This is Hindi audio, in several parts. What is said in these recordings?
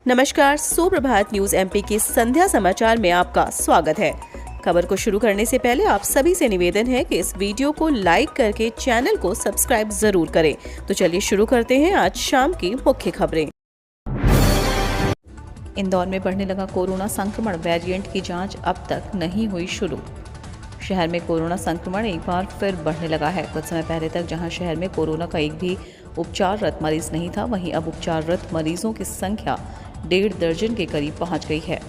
नमस्कार, सुप्रभात न्यूज एमपी के संध्या समाचार में आपका स्वागत है। खबर को शुरू करने से पहले आप सभी से निवेदन है कि इस वीडियो को लाइक करके चैनल को सब्सक्राइब जरूर करें। तो चलिए शुरू करते हैं आज शाम की मुख्य खबरें। इंदौर में बढ़ने लगा कोरोना संक्रमण, वेरिएंट की जांच अब तक नहीं हुई शुरू। शहर में कोरोना संक्रमण एक बार फिर बढ़ने लगा है। कुछ समय पहले तक जहां शहर में कोरोना का एक भी उपचाररत मरीज नहीं था, वहीं अब उपचाररत मरीजों की संख्या 1.5 दर्जन के करीब पहुंच गई है।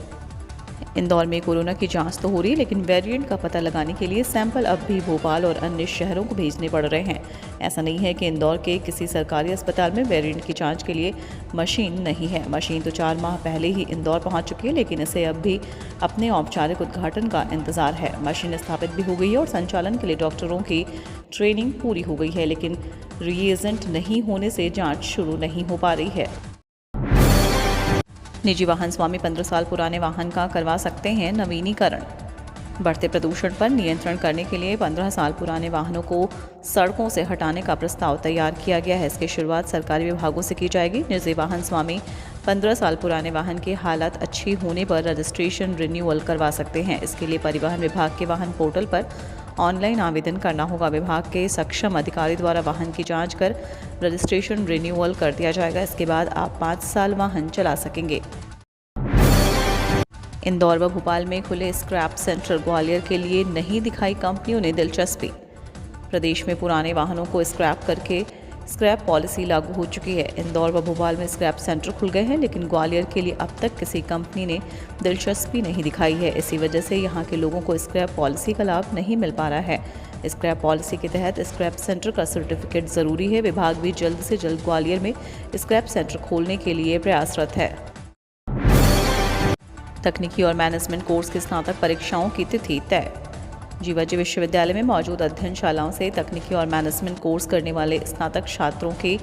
इंदौर में कोरोना की जांच तो हो रही है, लेकिन वेरिएंट का पता लगाने के लिए सैंपल अब भी भोपाल और अन्य शहरों को भेजने पड़ रहे हैं। ऐसा नहीं है कि इंदौर के किसी सरकारी अस्पताल में वेरिएंट की जांच के लिए मशीन नहीं है। मशीन तो 4 माह पहले ही इंदौर पहुंच चुकी है, लेकिन इसे अब भी अपने औपचारिक उद्घाटन का इंतजार है। मशीन स्थापित भी हो गई है और संचालन के लिए डॉक्टरों की ट्रेनिंग पूरी हो गई है, लेकिन रिएजेंट नहीं होने से जाँच शुरू नहीं हो पा रही है। निजी वाहन स्वामी 15 साल पुराने वाहन का करवा सकते हैं नवीनीकरण। बढ़ते प्रदूषण पर नियंत्रण करने के लिए 15 साल पुराने वाहनों को सड़कों से हटाने का प्रस्ताव तैयार किया गया है। इसकी शुरुआत सरकारी विभागों से की जाएगी। निजी वाहन स्वामी 15 साल पुराने वाहन की हालत अच्छी होने पर रजिस्ट्रेशन रिन्यूअल करवा सकते हैं। इसके लिए परिवहन विभाग के वाहन पोर्टल पर ऑनलाइन आवेदन करना होगा। विभाग के सक्षम अधिकारी द्वारा वाहन की जांच कर रजिस्ट्रेशन रिन्यूअल कर दिया जाएगा। इसके बाद आप 5 साल वाहन चला सकेंगे। इंदौर व भोपाल में खुले स्क्रैप सेंटर, ग्वालियर के लिए नहीं दिखाई कंपनियों ने दिलचस्पी। प्रदेश में पुराने वाहनों को स्क्रैप करके स्क्रैप पॉलिसी लागू हो चुकी है। इंदौर व भोपाल में स्क्रैप सेंटर खुल गए हैं, लेकिन ग्वालियर के लिए अब तक किसी कंपनी ने दिलचस्पी नहीं दिखाई है। इसी वजह से यहाँ के लोगों को स्क्रैप पॉलिसी का लाभ नहीं मिल पा रहा है। स्क्रैप पॉलिसी के तहत स्क्रैप सेंटर का सर्टिफिकेट जरूरी है। विभाग भी जल्द से जल्द ग्वालियर में स्क्रैप सेंटर खोलने के लिए प्रयासरत है। तकनीकी और मैनेजमेंट कोर्स की स्नातक परीक्षाओं की तिथि तय। जीवाजी विश्वविद्यालय में मौजूद अध्ययनशालाओं से तकनीकी और मैनेजमेंट कोर्स करने वाले स्नातक छात्रों की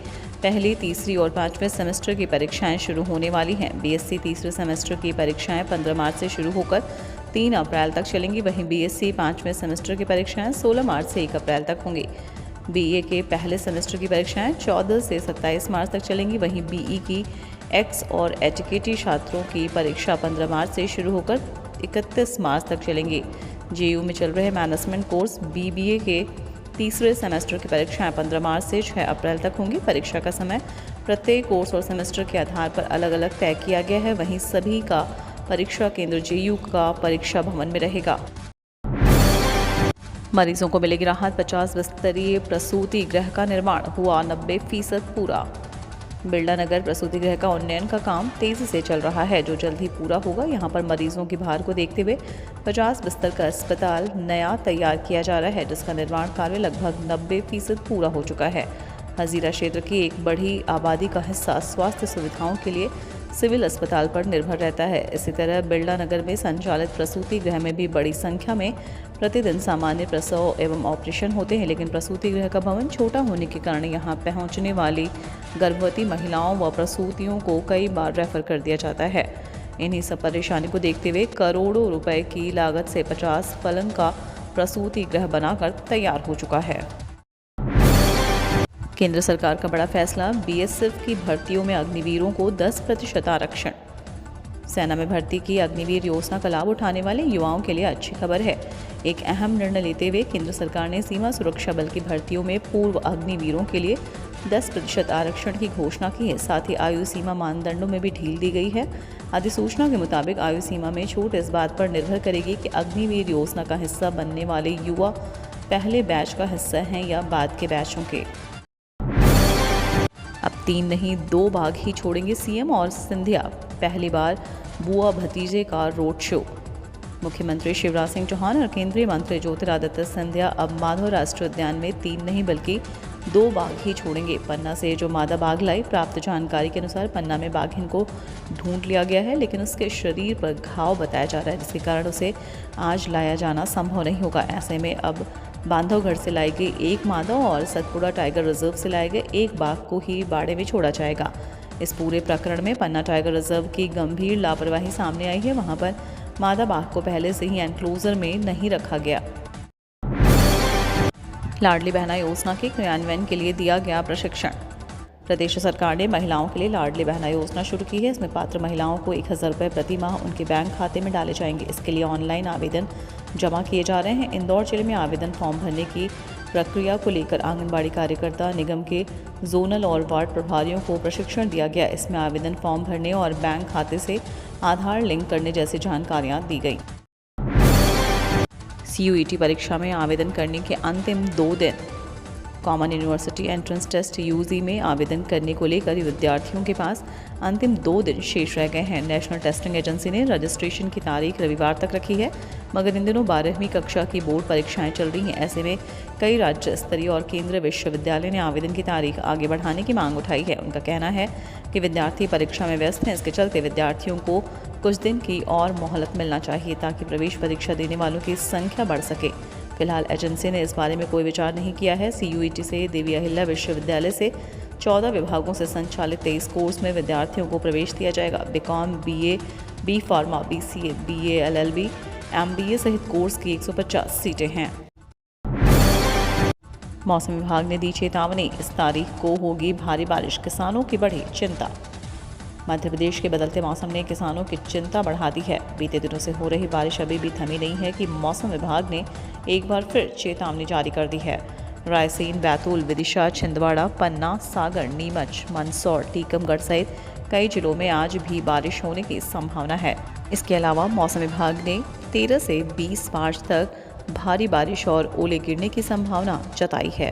पहली, तीसरी और 5वें सेमेस्टर की परीक्षाएं शुरू होने वाली हैं। बीएससी तीसरे सेमेस्टर की परीक्षाएं 15 मार्च से शुरू होकर 3 अप्रैल तक चलेंगी। वहीं बीएससी 5वें सेमेस्टर की परीक्षाएं 16 मार्च से 1 अप्रैल तक होंगी। बीए के पहले सेमेस्टर की परीक्षाएं 14 से 27 मार्च तक चलेंगी। वहीं बीई की एक्स और एचकेटी छात्रों की परीक्षा 15 मार्च से शुरू होकर 31 मार्च तक चलेंगी। जेयू में चल रहे मैनेजमेंट कोर्स बीबीए के तीसरे सेमेस्टर की परीक्षाएं 15 मार्च से 6 अप्रैल तक होंगी। परीक्षा का समय प्रत्येक कोर्स और सेमेस्टर के आधार पर अलग अलग तय किया गया है। वहीं सभी का परीक्षा केंद्र जेयू का परीक्षा भवन में रहेगा। मरीजों को मिलेगी राहत। 50 बिस्तरीय प्रसूति गृह का निर्माण हुआ 90% पूरा। बिरला नगर प्रसूति गृह का उन्नयन का काम तेजी से चल रहा है, जो जल्द ही पूरा होगा। यहां पर मरीजों की भार को देखते हुए 50 बिस्तर का अस्पताल नया तैयार किया जा रहा है, जिसका निर्माण कार्य लगभग 90% पूरा हो चुका है। हजीरा क्षेत्र की एक बड़ी आबादी का हिस्सा स्वास्थ्य सुविधाओं के लिए सिविल अस्पताल पर निर्भर रहता है। इसी तरह बिरला नगर में संचालित प्रसूति गृह में भी बड़ी संख्या में प्रतिदिन सामान्य प्रसव एवं ऑपरेशन होते हैं, लेकिन प्रसूति गृह का भवन छोटा होने के कारण यहां पहुंचने वाली गर्भवती महिलाओं व प्रसूतियों को कई बार रेफर कर दिया जाता है। इन्हीं सब परेशानी को देखते हुए करोड़ों रुपए की लागत से 50 पलंग का प्रसूति गृह बनाकर तैयार हो चुका है। केंद्र सरकार का बड़ा फैसला, बीएसएफ की भर्तियों में अग्निवीरों को 10% आरक्षण। सेना में भर्ती की अग्निवीर योजना का लाभ उठाने वाले युवाओं के लिए अच्छी खबर है। एक अहम निर्णय लेते हुए केंद्र सरकार ने सीमा सुरक्षा बल की भर्तियों में पूर्व अग्निवीरों के लिए 10% आरक्षण की घोषणा की है। साथ ही आयु सीमा मानदंडों में भी ढील दी गई है। अधिसूचना के मुताबिक आयु सीमा में छूट इस बात पर निर्भर करेगी कि अग्निवीर योजना का हिस्सा बनने वाले युवा पहले बैच का हिस्सा हैं या बाद के बैचों के। अब 3 नहीं 2 बाघ ही छोड़ेंगे सीएम और सिंधिया, पहली बार बुआ भतीजे का रोड शो। मुख्यमंत्री शिवराज सिंह चौहान और केंद्रीय मंत्री ज्योतिरादित्य सिंधिया अब माधव राष्ट्रीय उद्यान में 3 नहीं बल्कि 2 बाघ ही छोड़ेंगे। पन्ना से जो मादा बाघ लाई, प्राप्त जानकारी के अनुसार पन्ना में बाघिन को ढूंढ लिया गया है, लेकिन उसके शरीर पर घाव बताया जा रहा है, जिसके कारण उसे आज लाया जाना संभव नहीं होगा। ऐसे में अब बांधवगढ़ से लाई गई 1 मादा और सतपुड़ा टाइगर रिजर्व से लाए गए 1 बाघ को ही बाड़े में छोड़ा जाएगा। इस पूरे प्रकरण में पन्ना टाइगर रिजर्व की गंभीर लापरवाही सामने आई है। वहां पर मादा बाघ को पहले से ही एनक्लोजर में नहीं रखा गया। लाडली बहना योजना के क्रियान्वयन के लिए दिया गया प्रशिक्षण। प्रदेश सरकार ने महिलाओं के लिए लाडली बहना योजना शुरू की है। इसमें पात्र महिलाओं को 1,000 रुपये प्रति माह उनके बैंक खाते में डाले जाएंगे। इसके लिए ऑनलाइन आवेदन जमा किए जा रहे हैं। इंदौर जिले में आवेदन फॉर्म भरने की प्रक्रिया को लेकर आंगनबाड़ी कार्यकर्ता, निगम के जोनल और वार्ड प्रभारियों को प्रशिक्षण दिया गया। इसमें आवेदन फॉर्म भरने और बैंक खाते से आधार लिंक करने जैसी जानकारियाँ दी गई। CUET परीक्षा में आवेदन करने के अंतिम 2 दिन। Common university entrance test UG में आवेदन करने को लेकर विद्यार्थियों के पास अंतिम 2 दिन शेष रह गए हैं। नेशनल टेस्टिंग एजेंसी ने रजिस्ट्रेशन की तारीख रविवार तक रखी है, मगर इन दिनों 12वीं कक्षा की बोर्ड परीक्षाएं चल रही हैं। ऐसे में कई राज्य स्तरीय और केंद्रीय विश्वविद्यालय ने आवेदन की तारीख आगे बढ़ाने की मांग उठाई है। उनका कहना है कि विद्यार्थी परीक्षा में व्यस्त हैं। इसके चलते विद्यार्थियों को कुछ दिन की और मोहलत मिलना चाहिए ताकि प्रवेश परीक्षा देने वालों की संख्या बढ़ सके। फिलहाल एजेंसी ने इस बारे में कोई विचार नहीं किया है। CUET से देवी अहिल्या विश्वविद्यालय से 14 विभागों से संचालित 23 कोर्स में विद्यार्थियों को प्रवेश दिया जाएगा। BCom, BA, B Pharma, BCA, BA, LLB, MBA सहित कोर्स की 150 सीटें हैं। मौसम विभाग ने दी चेतावनी, इस तारीख को होगी भारी बारिश, किसानों की बढ़ी चिंता। मध्य प्रदेश के बदलते मौसम ने किसानों की चिंता बढ़ा दी है। बीते दिनों से हो रही बारिश अभी भी थमी नहीं है कि मौसम विभाग ने एक बार फिर चेतावनी जारी कर दी है। रायसेन, बैतूल, विदिशा, छिंदवाड़ा, पन्ना, सागर, नीमच, मंदसौर, टीकमगढ़ सहित कई जिलों में आज भी बारिश होने की संभावना है। इसके अलावा मौसम विभाग ने 13 से 20 मार्च तक भारी बारिश और ओले गिरने की संभावना जताई है।